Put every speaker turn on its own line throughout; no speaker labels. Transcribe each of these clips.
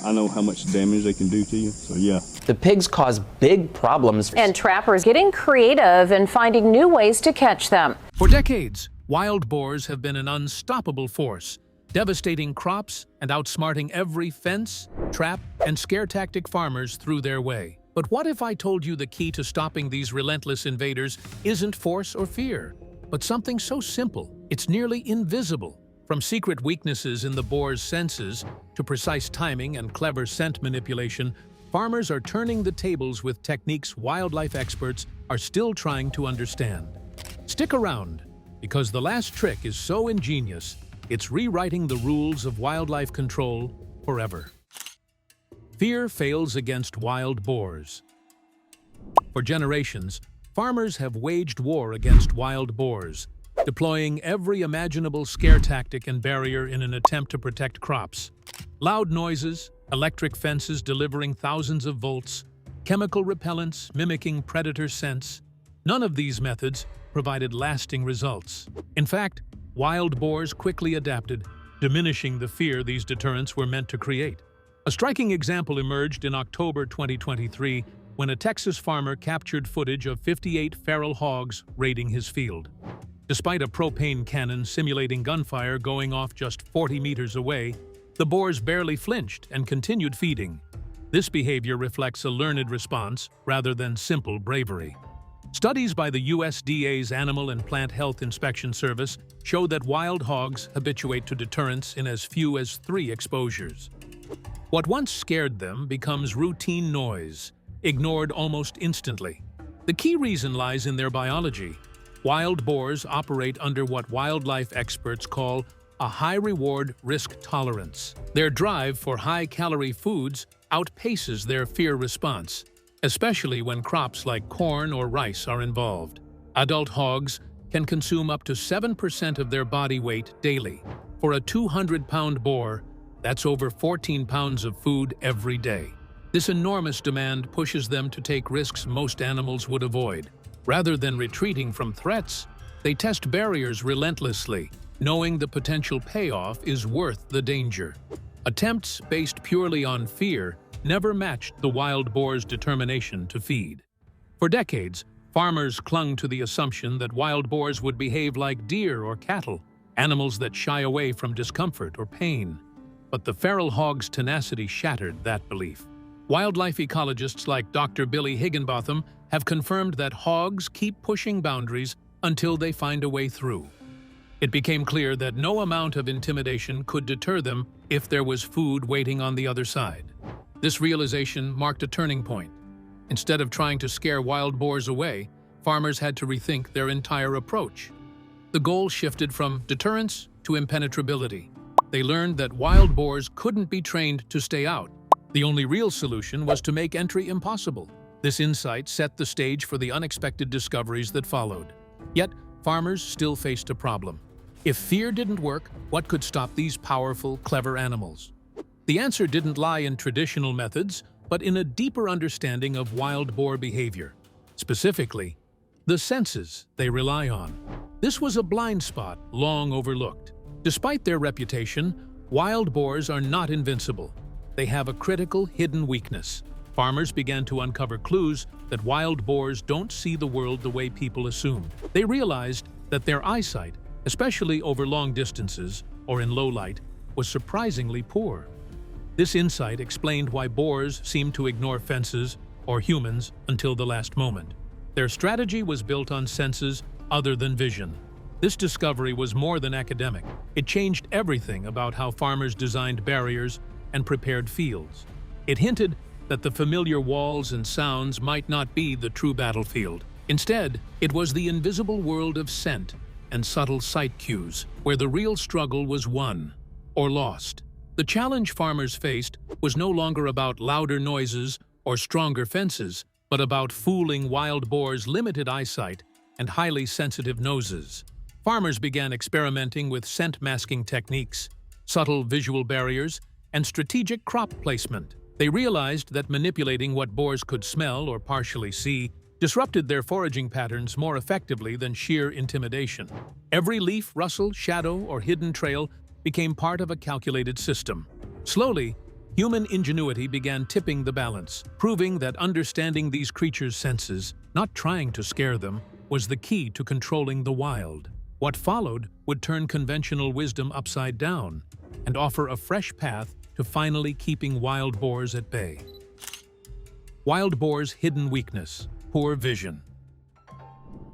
I know how much damage they can do to you, so yeah.
The pigs cause big problems.
And trappers getting creative and finding new ways to catch them.
For decades, wild boars have been an unstoppable force, devastating crops and outsmarting every fence, trap, and scare tactic farmers through their way. But what if I told you the key to stopping these relentless invaders isn't force or fear, but something so simple, it's nearly invisible? From secret weaknesses in the boar's senses to precise timing and clever scent manipulation, farmers are turning the tables with techniques wildlife experts are still trying to understand. Stick around, because the last trick is so ingenious, it's rewriting the rules of wildlife control forever. Fear fails against wild boars. For generations, farmers have waged war against wild boars, deploying every imaginable scare tactic and barrier in an attempt to protect crops. Loud noises, electric fences delivering thousands of volts, chemical repellents mimicking predator scents. None of these methods provided lasting results. In fact, wild boars quickly adapted, diminishing the fear these deterrents were meant to create. A striking example emerged in October 2023 when a Texas farmer captured footage of 58 feral hogs raiding his field. Despite a propane cannon simulating gunfire going off just 40 meters away, the boars barely flinched and continued feeding. This behavior reflects a learned response rather than simple bravery. Studies by the USDA's Animal and Plant Health Inspection Service show that wild hogs habituate to deterrents in as few as 3 exposures. What once scared them becomes routine noise, ignored almost instantly. The key reason lies in their biology. Wild boars operate under what wildlife experts call a high-reward risk tolerance. Their drive for high-calorie foods outpaces their fear response, especially when crops like corn or rice are involved. Adult hogs can consume up to 7% of their body weight daily. For a 200-pound boar, that's over 14 pounds of food every day. This enormous demand pushes them to take risks most animals would avoid. Rather than retreating from threats, they test barriers relentlessly, knowing the potential payoff is worth the danger. Attempts based purely on fear never matched the wild boar's determination to feed. For decades, farmers clung to the assumption that wild boars would behave like deer or cattle, animals that shy away from discomfort or pain. But the feral hog's tenacity shattered that belief. Wildlife ecologists like Dr. Billy Higginbotham have confirmed that hogs keep pushing boundaries until they find a way through. It became clear that no amount of intimidation could deter them if there was food waiting on the other side. This realization marked a turning point. Instead of trying to scare wild boars away, farmers had to rethink their entire approach. The goal shifted from deterrence to impenetrability. They learned that wild boars couldn't be trained to stay out. The only real solution was to make entry impossible. This insight set the stage for the unexpected discoveries that followed. Yet, farmers still faced a problem. If fear didn't work, what could stop these powerful, clever animals? The answer didn't lie in traditional methods, but in a deeper understanding of wild boar behavior. Specifically, the senses they rely on. This was a blind spot long overlooked. Despite their reputation, wild boars are not invincible. They have a critical hidden weakness. Farmers began to uncover clues that wild boars don't see the world the way people assumed. They realized that their eyesight, especially over long distances or in low light, was surprisingly poor. This insight explained why boars seemed to ignore fences or humans until the last moment. Their strategy was built on senses other than vision. This discovery was more than academic. It changed everything about how farmers designed barriers and prepared fields. It hinted that the familiar walls and sounds might not be the true battlefield. Instead, it was the invisible world of scent and subtle sight cues where the real struggle was won or lost. The challenge farmers faced was no longer about louder noises or stronger fences, but about fooling wild boars' limited eyesight and highly sensitive noses. Farmers began experimenting with scent masking techniques, subtle visual barriers, and strategic crop placement. They realized that manipulating what boars could smell or partially see disrupted their foraging patterns more effectively than sheer intimidation. Every leaf, rustle, shadow, or hidden trail became part of a calculated system. Slowly, human ingenuity began tipping the balance, proving that understanding these creatures' senses, not trying to scare them, was the key to controlling the wild. What followed would turn conventional wisdom upside down and offer a fresh path to finally keeping wild boars at bay. Wild boars' hidden weakness: poor vision.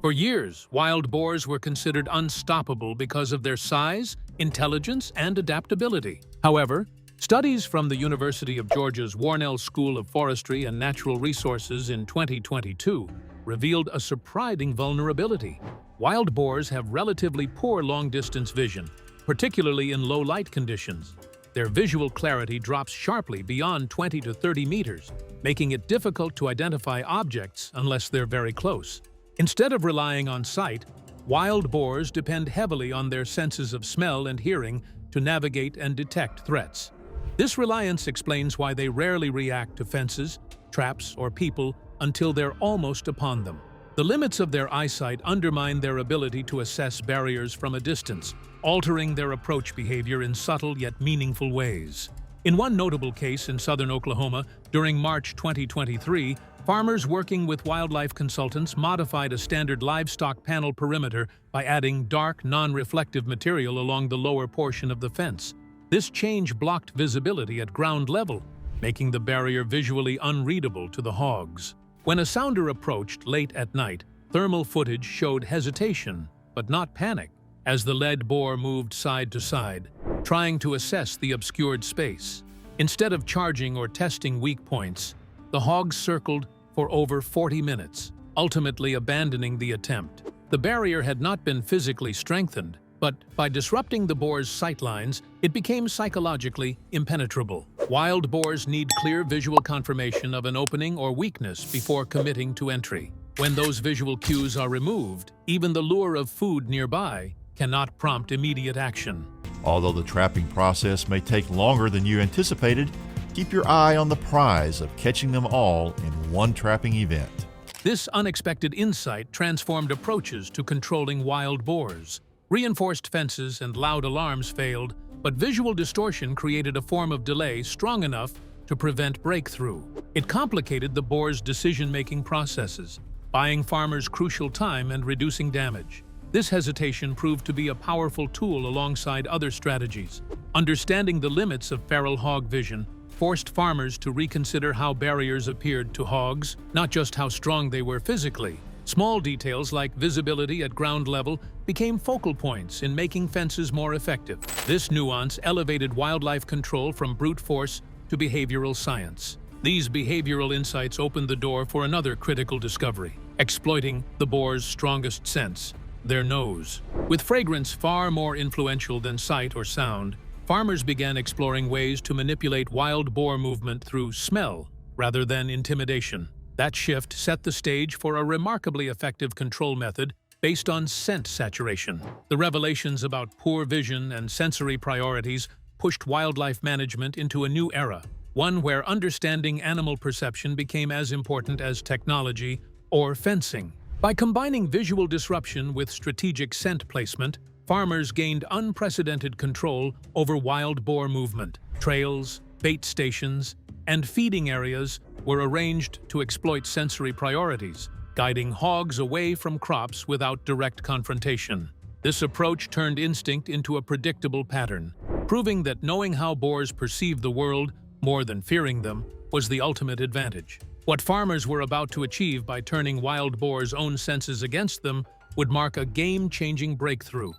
For years, wild boars were considered unstoppable because of their size, intelligence, and adaptability. However, studies from the University of Georgia's Warnell School of Forestry and Natural Resources in 2022 revealed a surprising vulnerability. Wild boars have relatively poor long-distance vision, particularly in low-light conditions. Their visual clarity drops sharply beyond 20 to 30 meters, making it difficult to identify objects unless they're very close. Instead of relying on sight, wild boars depend heavily on their senses of smell and hearing to navigate and detect threats. This reliance explains why they rarely react to fences, traps, or people until they're almost upon them. The limits of their eyesight undermine their ability to assess barriers from a distance, altering their approach behavior in subtle yet meaningful ways. In one notable case in southern Oklahoma, during March 2023, farmers working with wildlife consultants modified a standard livestock panel perimeter by adding dark, non-reflective material along the lower portion of the fence. This change blocked visibility at ground level, making the barrier visually unreadable to the hogs. When a sounder approached late at night, thermal footage showed hesitation, but not panic, as the lead boar moved side to side, trying to assess the obscured space. Instead of charging or testing weak points, the hogs circled for over 40 minutes, ultimately abandoning the attempt. The barrier had not been physically strengthened, but by disrupting the boar's sightlines, it became psychologically impenetrable. Wild boars need clear visual confirmation of an opening or weakness before committing to entry. When those visual cues are removed, even the lure of food nearby cannot prompt immediate action.
Although the trapping process may take longer than you anticipated, keep your eye on the prize of catching them all in one trapping event.
This unexpected insight transformed approaches to controlling wild boars. Reinforced fences and loud alarms failed, but visual distortion created a form of delay strong enough to prevent breakthrough. It complicated the boar's decision-making processes, buying farmers crucial time and reducing damage. This hesitation proved to be a powerful tool alongside other strategies. Understanding the limits of feral hog vision forced farmers to reconsider how barriers appeared to hogs, not just how strong they were physically. Small details like visibility at ground level became focal points in making fences more effective. This nuance elevated wildlife control from brute force to behavioral science. These behavioral insights opened the door for another critical discovery: exploiting the boar's strongest sense, their nose. With fragrance far more influential than sight or sound, farmers began exploring ways to manipulate wild boar movement through smell rather than intimidation. That shift set the stage for a remarkably effective control method based on scent saturation. The revelations about poor vision and sensory priorities pushed wildlife management into a new era, one where understanding animal perception became as important as technology or fencing. By combining visual disruption with strategic scent placement, farmers gained unprecedented control over wild boar movement. Trails, bait stations, and feeding areas were arranged to exploit sensory priorities, guiding hogs away from crops without direct confrontation. This approach turned instinct into a predictable pattern, proving that knowing how boars perceive the world more than fearing them was the ultimate advantage. What farmers were about to achieve by turning wild boars' own senses against them would mark a game-changing breakthrough.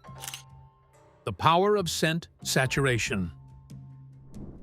The power of scent saturation.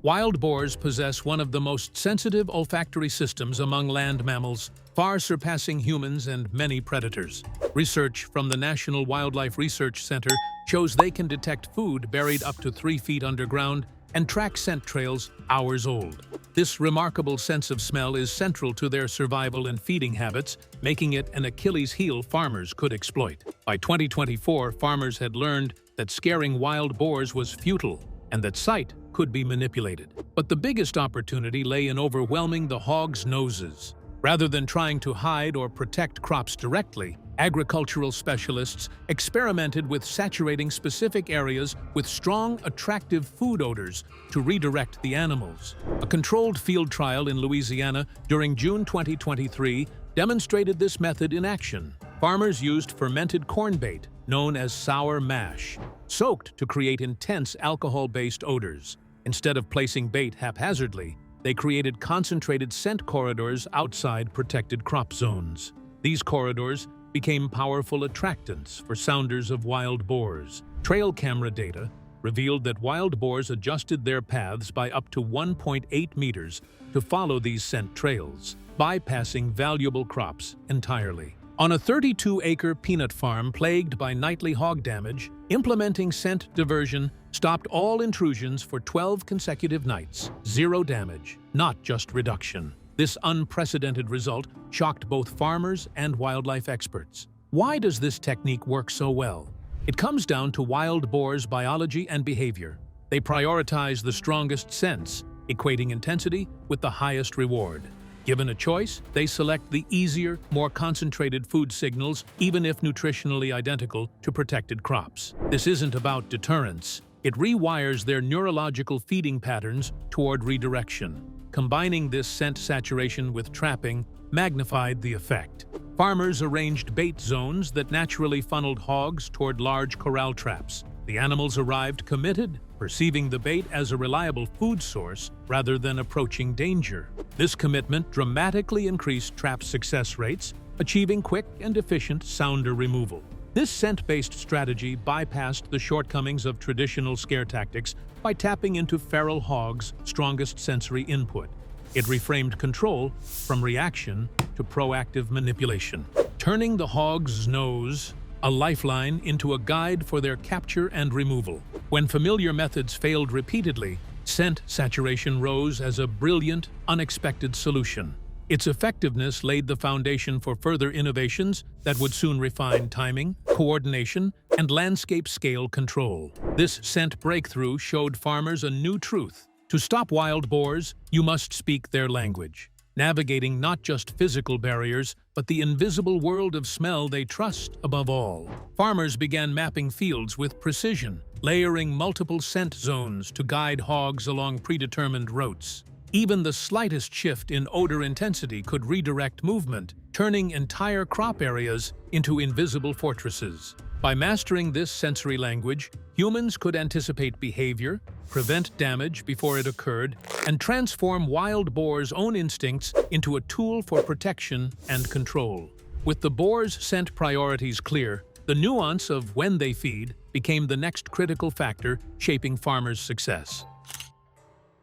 Wild boars possess one of the most sensitive olfactory systems among land mammals, far surpassing humans and many predators. Research from the National Wildlife Research Center shows they can detect food buried up to 3 feet underground and track scent trails hours old. This remarkable sense of smell is central to their survival and feeding habits, making it an Achilles heel farmers could exploit. By 2024, farmers had learned that scaring wild boars was futile and that sight could be manipulated. But the biggest opportunity lay in overwhelming the hogs' noses. Rather than trying to hide or protect crops directly, agricultural specialists experimented with saturating specific areas with strong, attractive food odors to redirect the animals. A controlled field trial in Louisiana during June 2023 demonstrated this method in action. Farmers used fermented corn bait, known as sour mash, soaked to create intense alcohol-based odors. Instead of placing bait haphazardly, they created concentrated scent corridors outside protected crop zones. These corridors became powerful attractants for sounders of wild boars. Trail camera data revealed that wild boars adjusted their paths by up to 1.8 meters to follow these scent trails, bypassing valuable crops entirely. On a 32-acre peanut farm plagued by nightly hog damage, implementing scent diversion stopped all intrusions for 12 consecutive nights. Zero damage, not just reduction. This unprecedented result shocked both farmers and wildlife experts. Why does this technique work so well? It comes down to wild boars' biology and behavior. They prioritize the strongest scents, equating intensity with the highest reward. Given a choice, they select the easier, more concentrated food signals, even if nutritionally identical, to protected crops. This isn't about deterrence. It rewires their neurological feeding patterns toward redirection. Combining this scent saturation with trapping magnified the effect. Farmers arranged bait zones that naturally funneled hogs toward large corral traps. The animals arrived committed, perceiving the bait as a reliable food source rather than approaching danger. This commitment dramatically increased trap success rates, achieving quick and efficient sounder removal. This scent-based strategy bypassed the shortcomings of traditional scare tactics by tapping into feral hogs' strongest sensory input. It reframed control from reaction to proactive manipulation, turning the hog's nose, a lifeline, into a guide for their capture and removal. When familiar methods failed repeatedly, scent saturation rose as a brilliant, unexpected solution. Its effectiveness laid the foundation for further innovations that would soon refine timing, coordination, and landscape-scale control. This scent breakthrough showed farmers a new truth. To stop wild boars, you must speak their language, navigating not just physical barriers, but the invisible world of smell they trust above all. Farmers began mapping fields with precision, layering multiple scent zones to guide hogs along predetermined routes. Even the slightest shift in odor intensity could redirect movement, turning entire crop areas into invisible fortresses. By mastering this sensory language, humans could anticipate behavior, prevent damage before it occurred, and transform wild boars' own instincts into a tool for protection and control. With the boars' scent priorities clear, the nuance of when they feed became the next critical factor shaping farmers' success.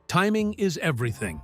Timing is everything.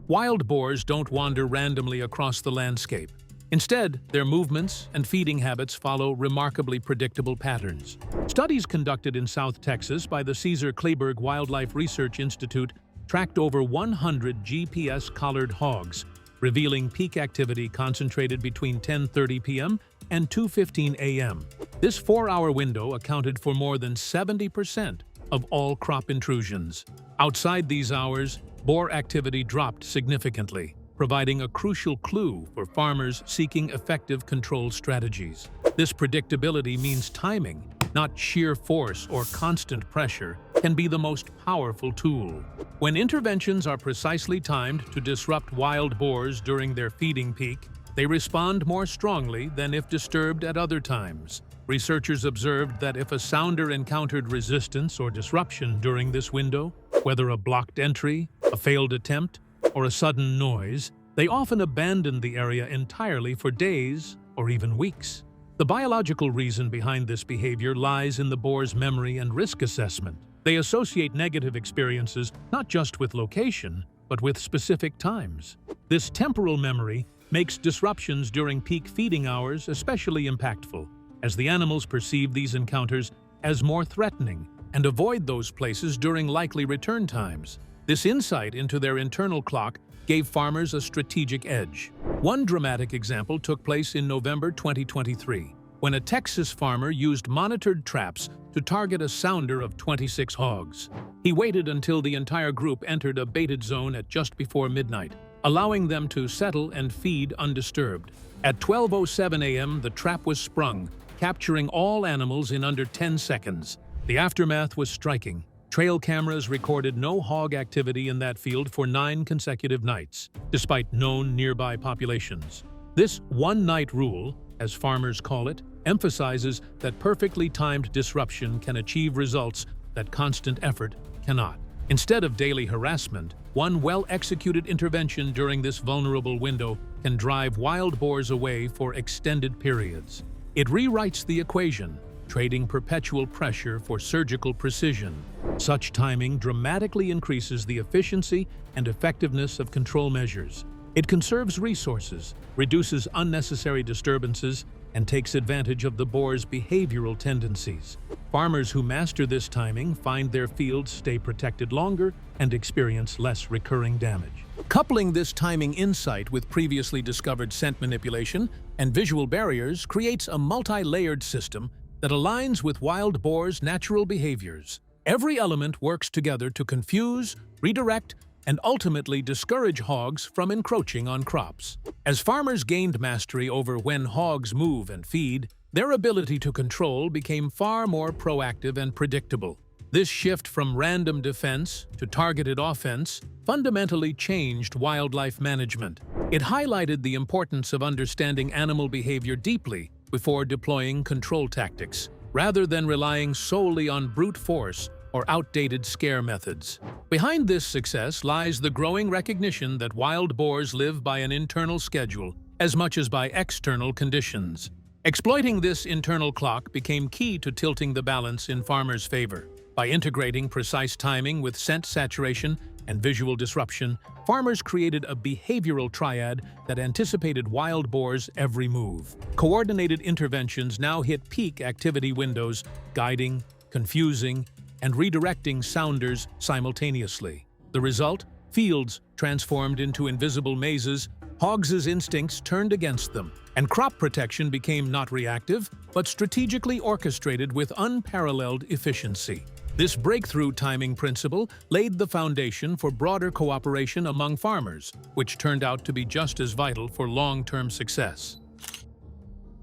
Wild boars don't wander randomly across the landscape. Instead, their movements and feeding habits follow remarkably predictable patterns. Studies conducted in South Texas by the Caesar Kleberg Wildlife Research Institute tracked over 100 GPS-collared hogs, revealing peak activity concentrated between 10:30 p.m. and 2:15 a.m. This 4-hour window accounted for more than 70% of all crop intrusions. Outside these hours, boar activity dropped significantly, providing a crucial clue for farmers seeking effective control strategies. This predictability means timing, not sheer force or constant pressure, can be the most powerful tool. When interventions are precisely timed to disrupt wild boars during their feeding peak, they respond more strongly than if disturbed at other times. Researchers observed that if a sounder encountered resistance or disruption during this window, whether a blocked entry, a failed attempt, or a sudden noise, they often abandoned the area entirely for days or even weeks. The biological reason behind this behavior lies in the boar's memory and risk assessment. They associate negative experiences not just with location, but with specific times. This temporal memory makes disruptions during peak feeding hours especially impactful, as the animals perceive these encounters as more threatening and avoid those places during likely return times. This insight into their internal clock gave farmers a strategic edge. One dramatic example took place in November 2023, when a Texas farmer used monitored traps to target a sounder of 26 hogs. He waited until the entire group entered a baited zone at just before midnight, allowing them to settle and feed undisturbed. At 12:07 a.m., the trap was sprung, capturing all animals in under 10 seconds. The aftermath was striking. Trail cameras recorded no hog activity in that field for 9 consecutive nights, despite known nearby populations. This one-night rule, as farmers call it, emphasizes that perfectly timed disruption can achieve results that constant effort cannot. Instead of daily harassment, one well-executed intervention during this vulnerable window can drive wild boars away for extended periods. It rewrites the equation, trading perpetual pressure for surgical precision. Such timing dramatically increases the efficiency and effectiveness of control measures. It conserves resources, reduces unnecessary disturbances, and takes advantage of the boar's behavioral tendencies. Farmers who master this timing find their fields stay protected longer and experience less recurring damage. Coupling this timing insight with previously discovered scent manipulation and visual barriers creates a multi-layered system that aligns with wild boars' natural behaviors. Every element works together to confuse, redirect, and ultimately discourage hogs from encroaching on crops. As farmers gained mastery over when hogs move and feed, their ability to control became far more proactive and predictable. This shift from random defense to targeted offense fundamentally changed wildlife management. It highlighted the importance of understanding animal behavior deeply before deploying control tactics, rather than relying solely on brute force or outdated scare methods. Behind this success lies the growing recognition that wild boars live by an internal schedule as much as by external conditions. Exploiting this internal clock became key to tilting the balance in farmers' favor. By integrating precise timing with scent saturation and visual disruption, farmers created a behavioral triad that anticipated wild boars' every move. Coordinated interventions now hit peak activity windows, guiding, confusing, and redirecting sounders simultaneously. The result? Fields transformed into invisible mazes, hogs' instincts turned against them, and crop protection became not reactive, but strategically orchestrated with unparalleled efficiency. This breakthrough timing principle laid the foundation for broader cooperation among farmers, which turned out to be just as vital for long-term success.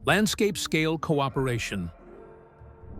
Landscape-scale cooperation.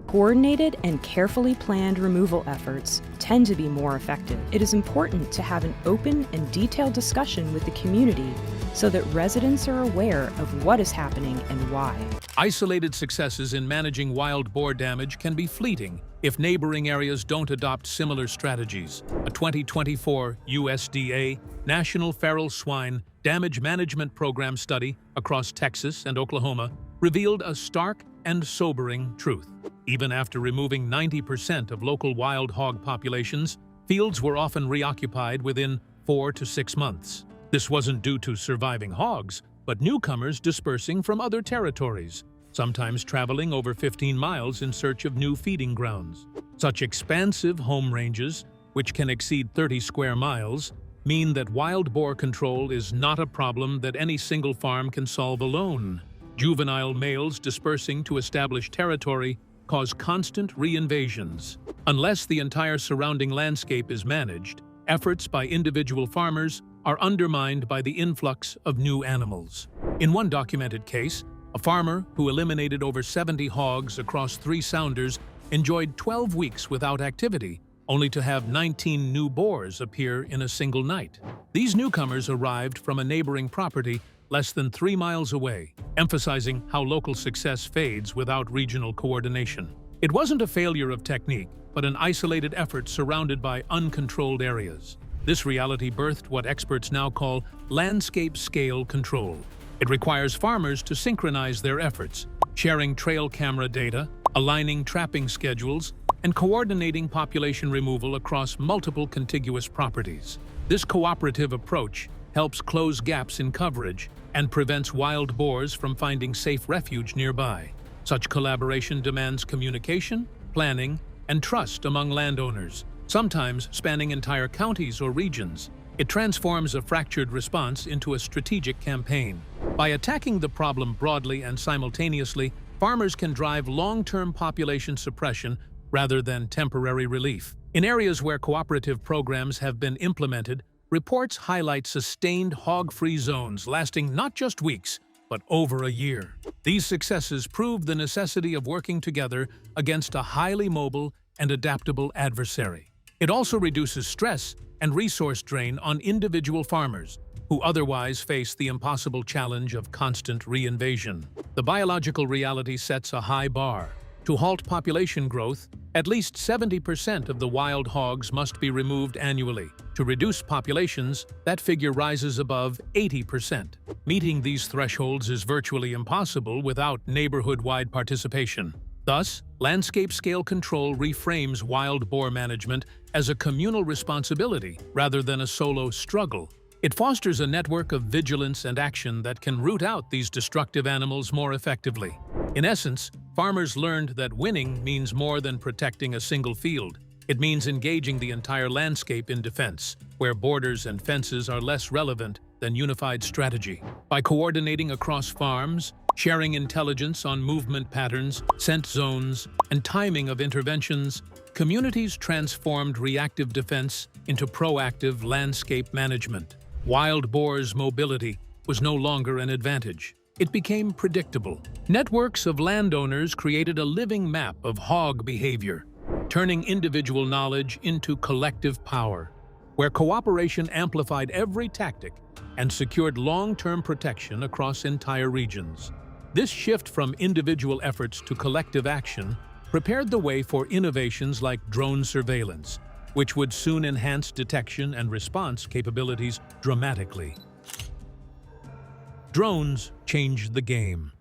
Coordinated and carefully planned removal efforts tend to be more effective. It is important to have an open and detailed discussion with the community so that residents are aware of what is happening and why.
Isolated successes in managing wild boar damage can be fleeting if neighboring areas don't adopt similar strategies. A 2024 USDA National Feral Swine Damage Management Program study across Texas and Oklahoma revealed a stark and sobering truth. Even after removing 90% of local wild hog populations, fields were often reoccupied within 4 to 6 months. This wasn't due to surviving hogs, but newcomers dispersing from other territories, sometimes traveling over 15 miles in search of new feeding grounds. Such expansive home ranges, which can exceed 30 square miles, mean that wild boar control is not a problem that any single farm can solve alone. Juvenile males dispersing to establish territory cause constant reinvasions. Unless the entire surrounding landscape is managed, efforts by individual farmers are undermined by the influx of new animals. In one documented case, a farmer who eliminated over 70 hogs across 3 sounders enjoyed 12 weeks without activity, only to have 19 new boars appear in a single night. These newcomers arrived from a neighboring property less than 3 miles away, emphasizing how local success fades without regional coordination. It wasn't a failure of technique, but an isolated effort surrounded by uncontrolled areas. This reality birthed what experts now call landscape-scale control. It requires farmers to synchronize their efforts, sharing trail camera data, aligning trapping schedules, and coordinating population removal across multiple contiguous properties. This cooperative approach helps close gaps in coverage and prevents wild boars from finding safe refuge nearby. Such collaboration demands communication, planning, and trust among landowners, sometimes spanning entire counties or regions. It transforms a fractured response into a strategic campaign. By attacking the problem broadly and simultaneously, farmers can drive long-term population suppression rather than temporary relief. In areas where cooperative programs have been implemented, reports highlight sustained hog-free zones lasting not just weeks, but over a year. These successes prove the necessity of working together against a highly mobile and adaptable adversary. It also reduces stress and resource drain on individual farmers, who otherwise face the impossible challenge of constant reinvasion. The biological reality sets a high bar. To halt population growth, at least 70% of the wild hogs must be removed annually. To reduce populations, that figure rises above 80%. Meeting these thresholds is virtually impossible without neighborhood-wide participation. Thus, landscape-scale control reframes wild boar management as a communal responsibility rather than a solo struggle. It fosters a network of vigilance and action that can root out these destructive animals more effectively. In essence, farmers learned that winning means more than protecting a single field. It means engaging the entire landscape in defense, where borders and fences are less relevant than unified strategy. By coordinating across farms, sharing intelligence on movement patterns, scent zones, and timing of interventions, communities transformed reactive defense into proactive landscape management. Wild boars' mobility was no longer an advantage. It became predictable. Networks of landowners created a living map of hog behavior, turning individual knowledge into collective power, where cooperation amplified every tactic and secured long-term protection across entire regions. This shift from individual efforts to collective action prepared the way for innovations like drone surveillance, which would soon enhance detection and response capabilities dramatically. Drones changed the game.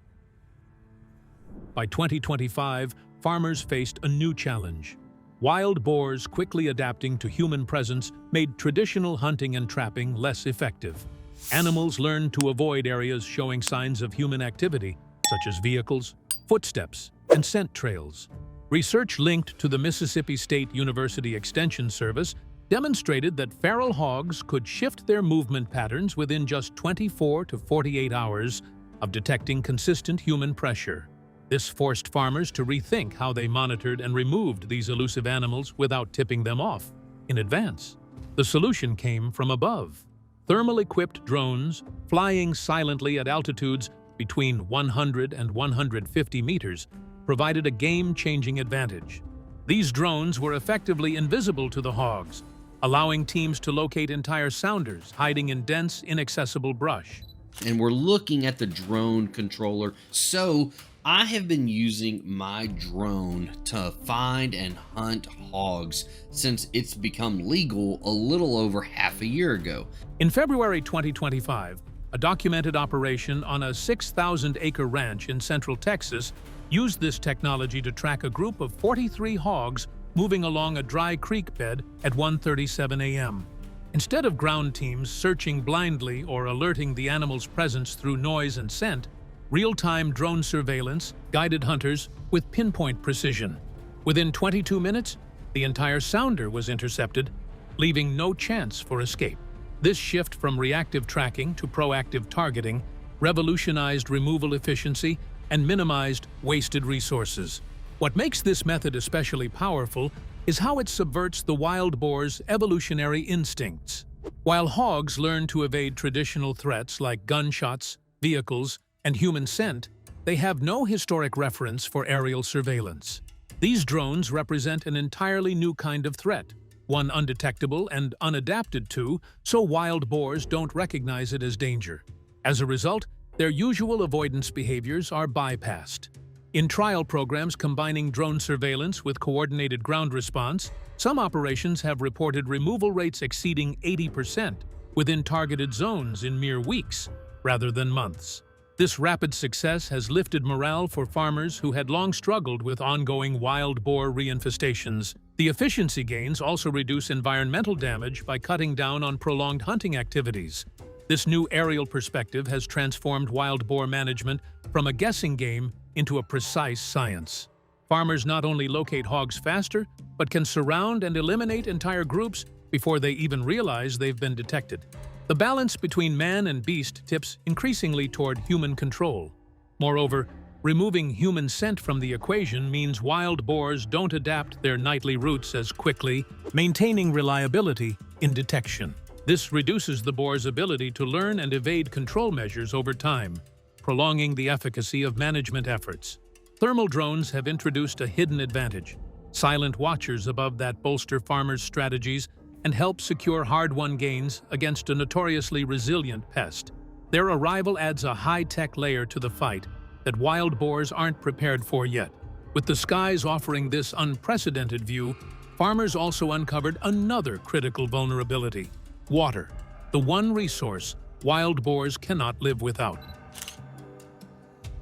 By 2025, farmers faced a new challenge. Wild boars quickly adapting to human presence made traditional hunting and trapping less effective. Animals learned to avoid areas showing signs of human activity, such as vehicles, footsteps, and scent trails. Research linked to the Mississippi State University Extension Service demonstrated that feral hogs could shift their movement patterns within just 24 to 48 hours of detecting consistent human pressure. This forced farmers to rethink how they monitored and removed these elusive animals without tipping them off in advance. The solution came from above. Thermal-equipped drones, flying silently at altitudes between 100 and 150 meters, provided a game-changing advantage. These drones were effectively invisible to the hogs, allowing teams to locate entire sounders hiding in dense, inaccessible brush.
And we're looking at the drone controller. So I have been using my drone to find and hunt hogs since it's become legal a little over half a year ago.
In February 2025, a documented operation on a 6,000-acre ranch in central Texas used this technology to track a group of 43 hogs moving along a dry creek bed at 1:37 a.m. Instead of ground teams searching blindly or alerting the animal's presence through noise and scent, real-time drone surveillance guided hunters with pinpoint precision. Within 22 minutes, the entire sounder was intercepted, leaving no chance for escape. This shift from reactive tracking to proactive targeting revolutionized removal efficiency and minimized wasted resources. What makes this method especially powerful is how it subverts the wild boar's evolutionary instincts. While hogs learn to evade traditional threats like gunshots, vehicles, and human scent, they have no historic reference for aerial surveillance. These drones represent an entirely new kind of threat, one undetectable and unadapted to, so wild boars don't recognize it as danger. As a result, their usual avoidance behaviors are bypassed. In trial programs combining drone surveillance with coordinated ground response, some operations have reported removal rates exceeding 80% within targeted zones in mere weeks, rather than months. This rapid success has lifted morale for farmers who had long struggled with ongoing wild boar reinfestations. The efficiency gains also reduce environmental damage by cutting down on prolonged hunting activities. This new aerial perspective has transformed wild boar management from a guessing game into a precise science. Farmers not only locate hogs faster, but can surround and eliminate entire groups before they even realize they've been detected. The balance between man and beast tips increasingly toward human control. Moreover, removing human scent from the equation means wild boars don't adapt their nightly routes as quickly, maintaining reliability in detection. This reduces the boar's ability to learn and evade control measures over time, prolonging the efficacy of management efforts. Thermal drones have introduced a hidden advantage. Silent watchers above that bolster farmers' strategies and help secure hard-won gains against a notoriously resilient pest. Their arrival adds a high-tech layer to the fight that wild boars aren't prepared for yet. With the skies offering this unprecedented view, farmers also uncovered another critical vulnerability: water, the one resource wild boars cannot live without.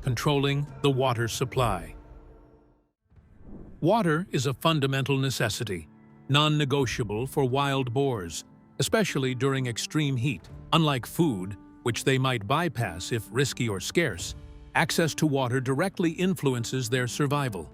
Controlling the water supply. Water is a fundamental necessity, non-negotiable for wild boars, especially during extreme heat. Unlike food, which they might bypass if risky or scarce, access to water directly influences their survival.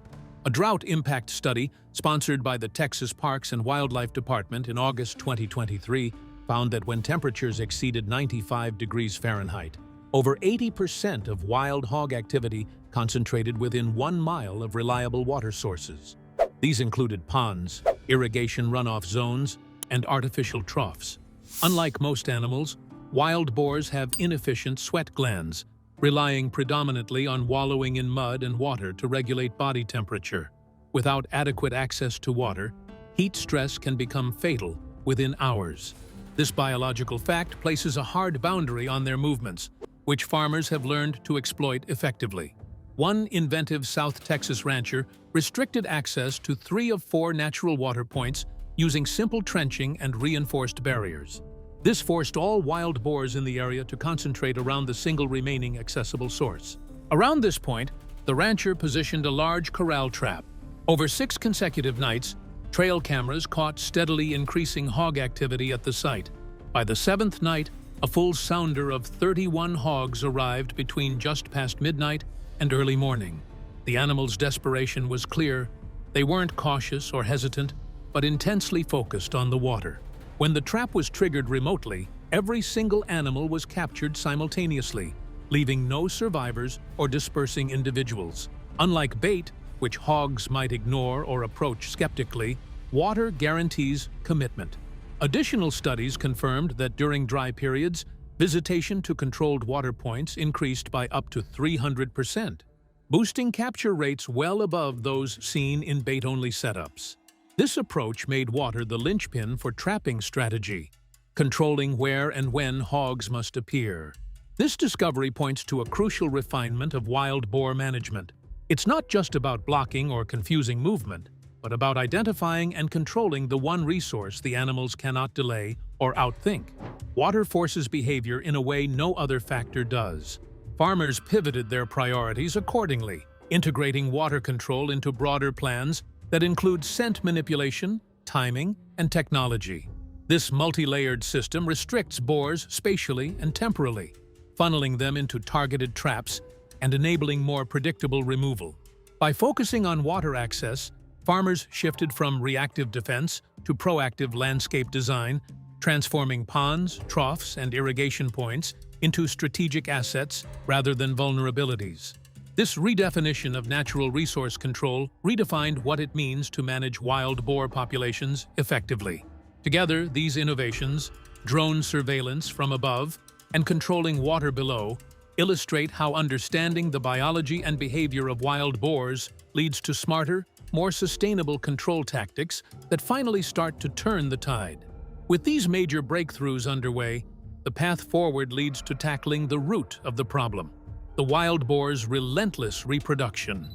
A drought impact study sponsored by the Texas Parks and Wildlife Department in August 2023 found that when temperatures exceeded 95 degrees Fahrenheit, over 80% of wild hog activity concentrated within 1 mile of reliable water sources. These included ponds, irrigation runoff zones, and artificial troughs. Unlike most animals, wild boars have inefficient sweat glands, relying predominantly on wallowing in mud and water to regulate body temperature. Without adequate access to water, heat stress can become fatal within hours. This biological fact places a hard boundary on their movements, which farmers have learned to exploit effectively. One inventive South Texas rancher restricted access to 3 of 4 natural water points using simple trenching and reinforced barriers. This forced all wild boars in the area to concentrate around the single remaining accessible source. Around this point, the rancher positioned a large corral trap. Over 6 consecutive nights, trail cameras caught steadily increasing hog activity at the site. By the 7th night, a full sounder of 31 hogs arrived between just past midnight and early morning. The animals' desperation was clear. They weren't cautious or hesitant, but intensely focused on the water. When the trap was triggered remotely, every single animal was captured simultaneously, leaving no survivors or dispersing individuals. Unlike bait, which hogs might ignore or approach skeptically, water guarantees commitment. Additional studies confirmed that during dry periods, visitation to controlled water points increased by up to 300%, boosting capture rates well above those seen in bait-only setups. This approach made water the linchpin for trapping strategy, controlling where and when hogs must appear. This discovery points to a crucial refinement of wild boar management. It's not just about blocking or confusing movement, but about identifying and controlling the one resource the animals cannot delay or outthink. Water forces behavior in a way no other factor does. Farmers pivoted their priorities accordingly, integrating water control into broader plans that include scent manipulation, timing, and technology. This multi-layered system restricts boars spatially and temporally, funneling them into targeted traps and enabling more predictable removal. By focusing on water access, farmers shifted from reactive defense to proactive landscape design, transforming ponds, troughs, and irrigation points into strategic assets rather than vulnerabilities. This redefinition of natural resource control redefined what it means to manage wild boar populations effectively. Together, these innovations, drone surveillance from above and controlling water below, illustrate how understanding the biology and behavior of wild boars leads to smarter, more sustainable control tactics that finally start to turn the tide. With these major breakthroughs underway, the path forward leads to tackling the root of the problem: the wild boar's relentless reproduction.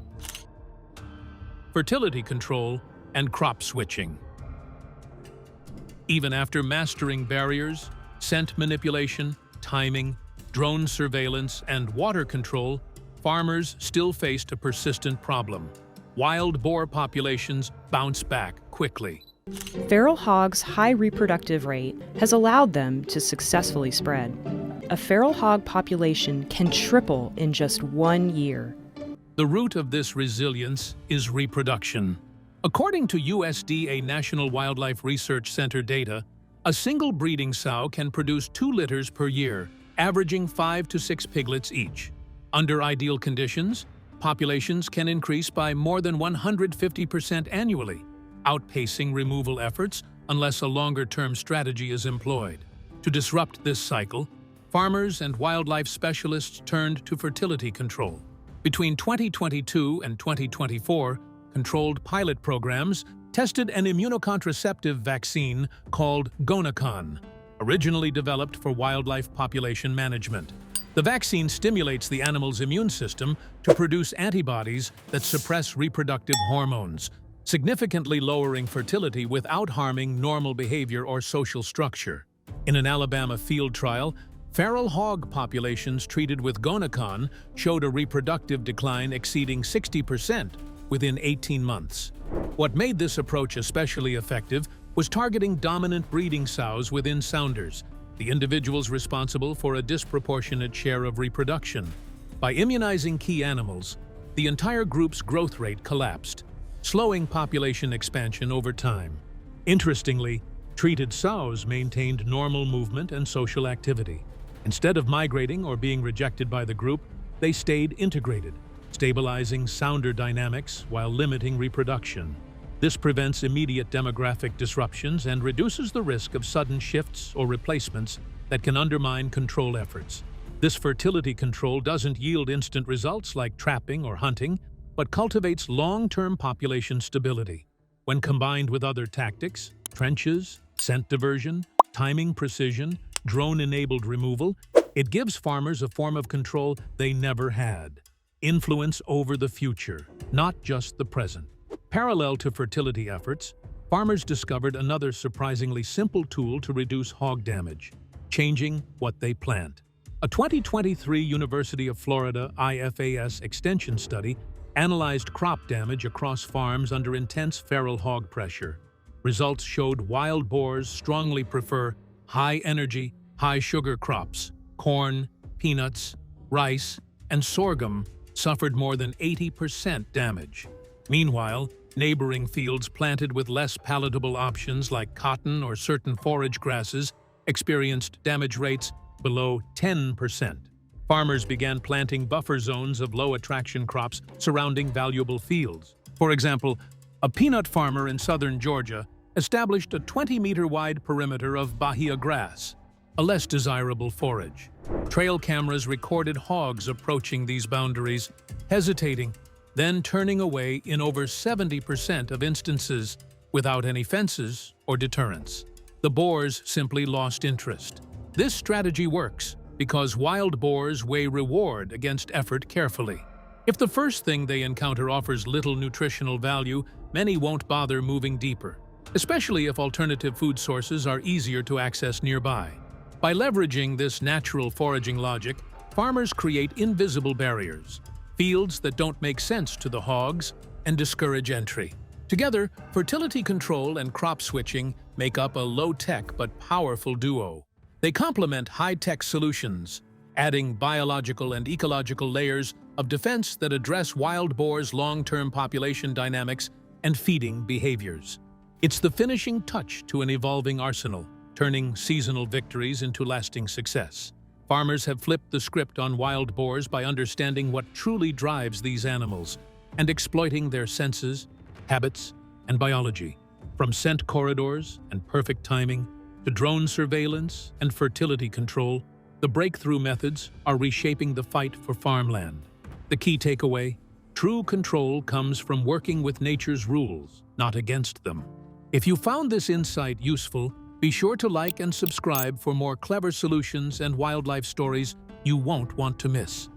Fertility control and crop switching. Even after mastering barriers, scent manipulation, timing, drone surveillance, and water control, farmers still faced a persistent problem. Wild boar populations bounce back quickly.
Feral hogs' high reproductive rate has allowed them to successfully spread. A feral hog population can triple in just 1 year.
The root of this resilience is reproduction. According to USDA National Wildlife Research Center data, a single breeding sow can produce 2 litters per year, averaging 5 to 6 piglets each. Under ideal conditions, populations can increase by more than 150% annually, outpacing removal efforts unless a longer-term strategy is employed. To disrupt this cycle, farmers and wildlife specialists turned to fertility control. Between 2022 and 2024, controlled pilot programs tested an immunocontraceptive vaccine called Gonacon, originally developed for wildlife population management. The vaccine stimulates the animal's immune system to produce antibodies that suppress reproductive hormones, significantly lowering fertility without harming normal behavior or social structure. In an Alabama field trial, feral hog populations treated with Gonacon showed a reproductive decline exceeding 60% within 18 months. What made this approach especially effective was targeting dominant breeding sows within sounders, the individuals responsible for a disproportionate share of reproduction. By immunizing key animals, the entire group's growth rate collapsed, slowing population expansion over time. Interestingly, treated sows maintained normal movement and social activity. Instead of migrating or being rejected by the group, they stayed integrated, stabilizing sounder dynamics while limiting reproduction. This prevents immediate demographic disruptions and reduces the risk of sudden shifts or replacements that can undermine control efforts. This fertility control doesn't yield instant results like trapping or hunting, but cultivates long-term population stability. When combined with other tactics, trenches, scent diversion, timing precision, drone-enabled removal, it gives farmers a form of control they never had. Influence over the future, not just the present. Parallel to fertility efforts, farmers discovered another surprisingly simple tool to reduce hog damage: changing what they plant. A 2023 University of Florida IFAS extension study analyzed crop damage across farms under intense feral hog pressure. Results showed wild boars strongly prefer high-energy, high-sugar crops. Corn, peanuts, rice, and sorghum suffered more than 80% damage. Meanwhile, neighboring fields planted with less palatable options like cotton or certain forage grasses experienced damage rates below 10%. Farmers began planting buffer zones of low-attraction crops surrounding valuable fields. For example, a peanut farmer in southern Georgia established a 20-meter-wide perimeter of bahia grass, a less desirable forage. Trail cameras recorded hogs approaching these boundaries, hesitating, then turning away in over 70% of instances without any fences or deterrents. The boars simply lost interest. This strategy works because wild boars weigh reward against effort carefully. If the first thing they encounter offers little nutritional value, many won't bother moving deeper, especially if alternative food sources are easier to access nearby. By leveraging this natural foraging logic, farmers create invisible barriers, fields that don't make sense to the hogs, and discourage entry. Together, fertility control and crop switching make up a low-tech but powerful duo. They complement high-tech solutions, adding biological and ecological layers of defense that address wild boars' long-term population dynamics and feeding behaviors. It's the finishing touch to an evolving arsenal, turning seasonal victories into lasting success. Farmers have flipped the script on wild boars by understanding what truly drives these animals and exploiting their senses, habits, and biology. From scent corridors and perfect timing to drone surveillance and fertility control, the breakthrough methods are reshaping the fight for farmland. The key takeaway: true control comes from working with nature's rules, not against them. If you found this insight useful, be sure to like and subscribe for more clever solutions and wildlife stories you won't want to miss.